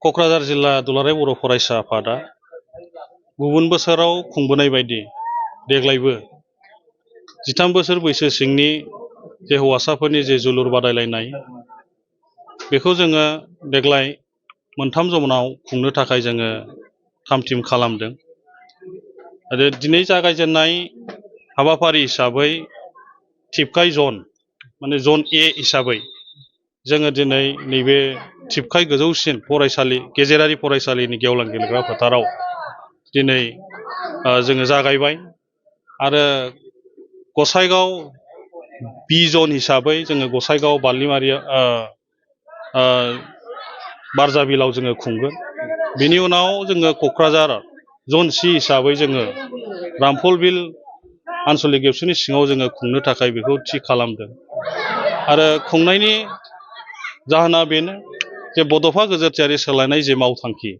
क'क्राझार जिल्ला दुलाराय बर' फरायसा आफादा गुबुन बोसोराव खुंबोनाय बायदि देग्लायबो 13 बोसोर बैसो सिंनि जे हौवासाफोरनि जे जोलुर बादायलायनाय बेखौ जोङो देग्लाय मोनथाम जनाव खुंनो थाखाय जोङो थाम-थिम खालामदों आरो दिनै जागायजेननाय हाबाफारि हिसाबै थिपकाइ जन माने जन ए हिसाबै जोङो दिनै नैबे थिपकाइ गोजौसिन फरायसालि गेजेरारि फरायसालिनि गेवलां गेलेग्रा फोथाराव दिनै जोङो जागायबाय आरो गसाइगाव बि जन हिसाबै जोङो गसाइगाव बारलिमारिया बारजाबिलाव जोङो खुंगोन बिनि उनाव जोङो क'क्राझार जन सि हिसाबै जोङो रामफलबिल आन्सलिक एबसुनि सिङाव जोङो खुंनो थाखाय बेखौ थि खालामदों आरो खुंनायनि जाहोना बेनो जे बड'फा गोजोरथियारि सोलायनाय जे मावथांखि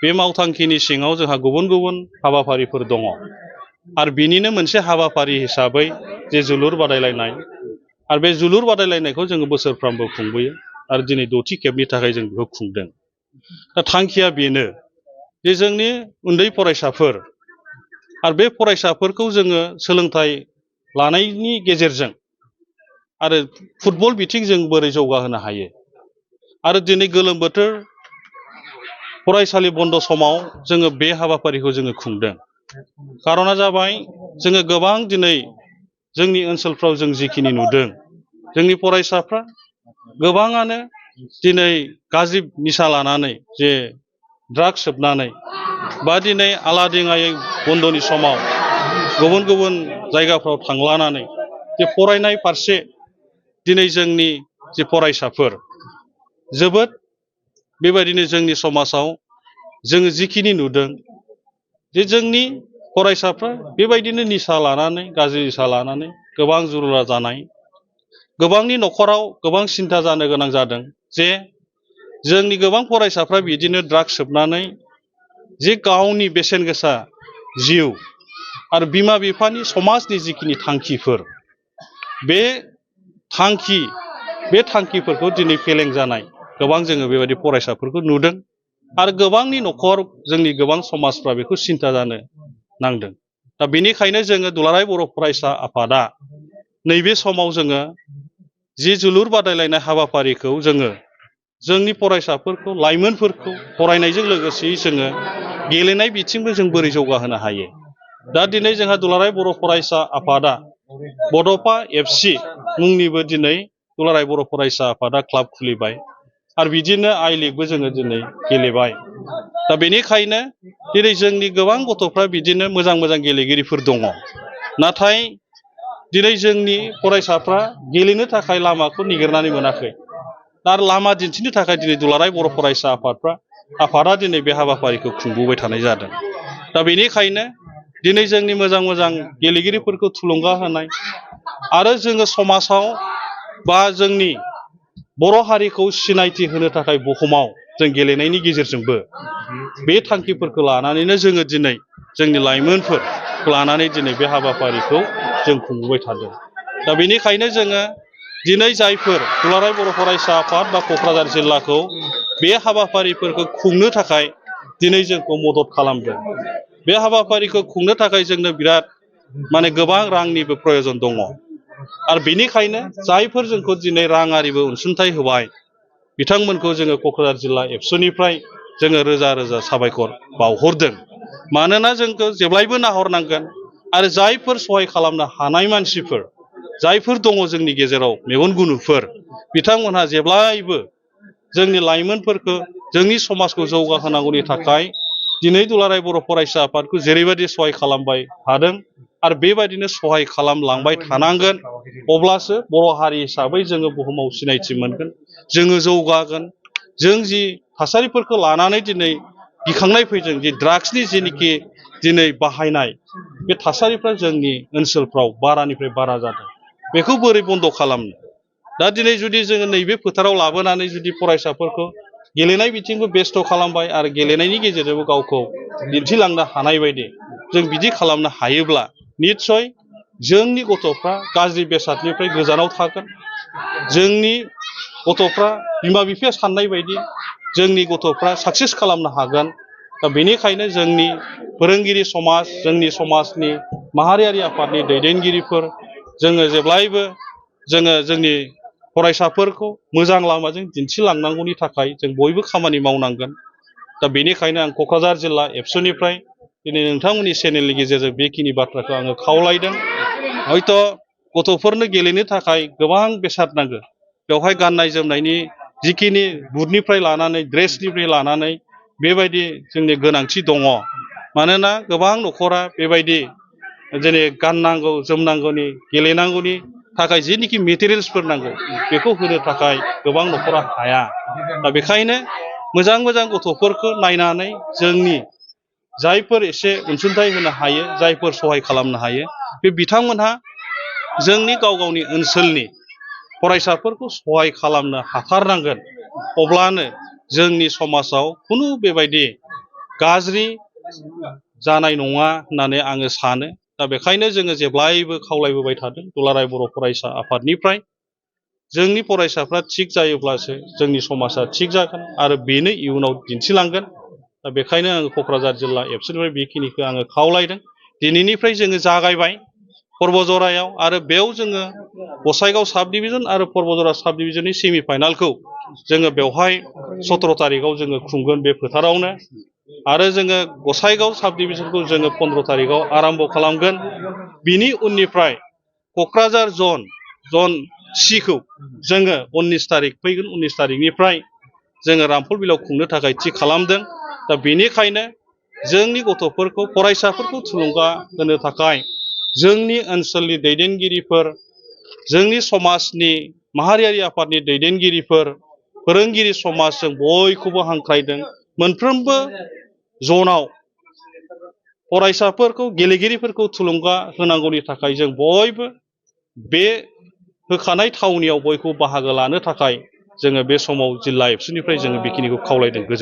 बे मावथांखिनि सिङाव जोंहा गुबुन गुबुन हाबाफारिफोर दङ आरो बिनिनो मोनसे हाबाफारि हिसाबै जे जोलुर बादायलायनाय आरो बे जोलुर बादायलायनायखौ जोङो बोसोरफ्रोमबो खुंबोयो आरो दिनै 6थि खेबनि थाखाय जों बेखौ खुंदों। दा थांखिया बेनो जे जोंनि उन्दै फरायसाफोर आरो बे फरायसाफोरखौ जोङो सोलोंथाइ लानायनि गेजेरजों आरो फुटबल बिथिंजों बोरै जौगाहोनो हायो आरो दिनै गोलोम बोथोर फरायसालि बन्द समाव जोङो बे हाबाफारिखौ जोङो खुंदों। खारना जाबाय जोङो गोबां दिनै जोंनि ओनसोलफ्राव जों जिखिनि नुदों जोंनि फरायसाफ्रा गोबाङानो दिनै गाज्रि निसा लानानै जे ड्राग्स सोबनानै बा दिनै आलादिङायै बन्दनि समाव गुबुन गुबुन जायगाफ्राव थांलानानै जे फरायनाय फारसे दिनै जोंनि जे फरायसाफोर जोबोद बेबायदिनो जोंनि समाजाव जोङो जिखिनि नुदों जे जोंनि फरायसाफ्रा बेबायदिनो निसा लानानै गाज्रि निसा लानानै गोबां जुरुला जानाय गोबांनि न'खराव गोबां सिन्था जानो गोनां जादों जे जोंनि गोबां फरायसाफ्रा बिदिनो ड्राग्स सोबनानै जे गावनि बेसेन गोसा जिउ आरो बिमा बिफानि समाजनि जिखिनि थांखिफोर बे थांखिफोरखौ दिनै फेलें जानाय गोबां जोङो बेबायदि फरायसाफोरखौ नुदों आरो गोबांनि न'खर जोंनि गोबां समाजफ्रा बेखौ सिन्था जानो नांदों। दा बेनिखायनो जोङो दुलाराय बर' फरायसा आफादा नैबे समाव जोङो जि जोलुर बादायलायनाय हाबाफारिखौ जोङो जोंनि फरायसाफोरखौ लाइमोनफोरखौ फरायनायजों लोगोसेयै जोङो गेलेनाय बिथिंबो जों बोरै जौगाहोनो हायो। दा दिनै जोंहा दुलाराय बर' फरायसा आफादा बड'फा FC मुंनिबो दिनै दुलाराय बर' फरायसा आफादा क्लाब खुलिबाय आरो बिदिनो आइ लिगबो जोङो दिनै गेलेबाय। दा बेनिखायनो दिनै जोंनि गोबां गथ'फ्रा बिदिनो मोजां मोजां गेलेगिरिफोर दङ नाथाय दिनै जोंनि फरायसाफ्रा गेलेनो थाखाय लामाखौ नागिरनानै मोनाखै आरो लामा दिन्थिनो थाखाय दिनै दुलाराय बर' फरायसा आफादा दिनै बे हाबाफारिखौ खुंबोबाय थानाय जादों। दा बेनिखायनो दिनै जोंनि मोजां मोजां गेलेगिरिफोरखौ थुलुंगा होनाय आरो जोङो समाजाव बा जोंनि बर' हारिखौ सिनायथि होनो थाखाय बुहुमाव जों गेलेनायनि गेजेरजोंबो बे थांखिफोरखौ लानानैनो जोङो दिनै जोंनि लाइमोनफोर लानानै दिनै बे हाबाफारिखौ जों खुंबोबाय थादों। दा बेनिखायनो जोङो दिनै जायफोर दुलाराय बर' फरायसा आफाद बा क'क्राझार जिल्लाखौ बे हाबाफारिफोरखौ खुंनो थाखाय दिनै जोंखौ मदद खालामदों। बे हाबाफारिखौ खुंनो थाखाय जोंनो बिराद माने गोबां रांनिबो प्रयजन दङ आरो बेनिखायनो जायफोर जोंखौ दिनै राङारिबो अनसुंथाइ होबाय बिथांमोनखौ जोङो क'क्राझार जिल्ला एबसुनिफ्राय जोङो रोजा रोजा साबायखर बावहरदों। मानोना जोंखौ जेब्लायबो नाहरनांगोन आरो जायफोर सहाय खालामनो हानाय मानसिफोर जायफोर दङ जोंनि गेजेराव मेगन गुनुफोर बिथांमोनहा जेब्लायबो जोंनि लाइमोनफोरखौ जोंनि समाजखौ जौगाहोनांगौनि थाखाय दिनै दुलाराय बर' फरायसा आफादखौ जेरैबायदि सहाय खालामबाय थादों आरो बेबायदिनो सहाय खालामलांबाय थानांगोन अब्लासो बर' हारि हिसाबै जोङो बुहुमाव सिनायथि मोनगोन जोङो जौगागोन। जों जि थासारिफोरखौ लानानै दिनै गिखांनाय फैदों जे ड्राग्सनि जेनिखि दिनै बाहायनाय बे थासारिफ्रा जोंनि ओनसोलफ्राव बारानिफ्राय बारा जादों बेखौ बोरै बन्द' खालामनो। दा दिनै जुदि जोङो नैबे फोथाराव लाबोनानै जुदि फरायसाफोरखौ गेलेनाय बिथिंखौ बेस्थ' खालामबाय आरो गेलेनायनि गेजेरजोंबो गावखौ दिन्थिलांनो हानाय बायदि जों बिदि खालामनो हायोब्ला निस्सय जोंनि गथ'फ्रा गाज्रि बेसादनिफ्राय गोजानाव थागोन। जोंनि गथ'फ्रा बिमा बिफाया साननाय बायदि जोंनि गथ'फ्रा साक्सेस खालामनो हागोन। दा बेनिखायनो जोंनि फोरोंगिरि समाज, जोंनि समाजनि माहारियारि आफादनि दैदेनगिरिफोर जोङो जेब्लायबो जोंनि फरायसाफोरखौ मोजां लामाजों दिन्थिलांनांगौनि थाखाय जों बयबो खामानि मावनांगोन। दा बेनिखायनो आं क'क्राझार जिल्ला एबसुनिफ्राय दिनै नोंथांमोननि चेनेलनि गेजेरजों बेखिनि बाथ्राखौ आङो खावलायदों। हयथ' गथ'फोरनो गेलेनो थाखाय गोबां बेसाद नांगौ। बेवहाय गाननाय जोमनायनि जिखिनि बुटनिफ्राय लानानै ड्रेसनिफ्राय लानानै बेबायदि जोंनि गोनांथि दङ। मानोना गोबां न'खरा बेबायदि जेरै गाननांगौ जोमनांगौनि गेलेनांगौनि थाखाय जेनिखि मेटेरियेल्सफोर नांगौ बेखौ होनो थाखाय गोबां न'खरा हाया। दा बेखायनो मोजां मोजां गथ'फोरखौ नायनानै जोंनि जायफोर एसे अनसुंथाइ होनो हायो, जायफोर सहाय खालामनो हायो, बे बिथांमोनहा जोंनि गाव गावनि ओनसोलनि फरायसाफोरखौ सहाय खालामनो हाथारनांगोन। अब्लानो जोंनि समाजाव खुनु बेबायदि गाज्रि जानाय नङा होननानै आङो सानो। दा बेखायनो जोङो जेब्लायबो खावलायबोबाय थादों दुलाराय बर' फरायसा आफादनिफ्राय जोंनि फरायसाफ्रा थिग जायोब्लासो जोंनि समाजा थिग जागोन आरो बेनो इयुनाव दिन्थिलांगोन। दा बेखायनो आङो क'क्राझार जिल्ला एबसुनिफ्राय बेखिनिखौ आङो खावलायदों। दिनैनिफ्राय जोङो जागायबाय पर्बजरायाव आरो बेयाव जोङो गसाइगाव साब डिभिजन आरो पर्बजरा साब डिभिजननि सेमि फाइनालखौ जोङो बेवहाय 17 तारिखआव जोङो खुंगोन बे फोथारावनो। आरो जोङो गसाइगाव साब डिभिजनखौ जोङो 15 तारिखआव आराम्भ खालामगोन। बिनि उननिफ्राय क'क्राझार जन सिखौ जोङो 19 तारिख फैगोन 19 तारिखनिफ्राय जोङो रामफल बिलाव खुंनो थाखाय थि खालामदों। दा बेनिखायनो जोंनि गथ'फोरखौ फरायसाफोरखौ थुलुंगा होनो थाखाय जोंनि ओनसोलनि दैदेनगिरिफोर, जोंनि समाजनि माहारियारि आफादनि दैदेनगिरिफोर, फोरोंगिरि समाज जों बयखौबो हांख्रायदों मोनफ्रोमबो जनाव फरायसाफोरखौ गेलेगिरिफोरखौ थुलुंगा होनांगौनि थाखाय जों बयबो बे होखानाय थावनियाव बयखौबो बाहागो लानो थाखाय जोङो बे समाव जिल्ला एबसुनिफ्राय जोङो बेखिनिखौ खावलायदों। गोजोन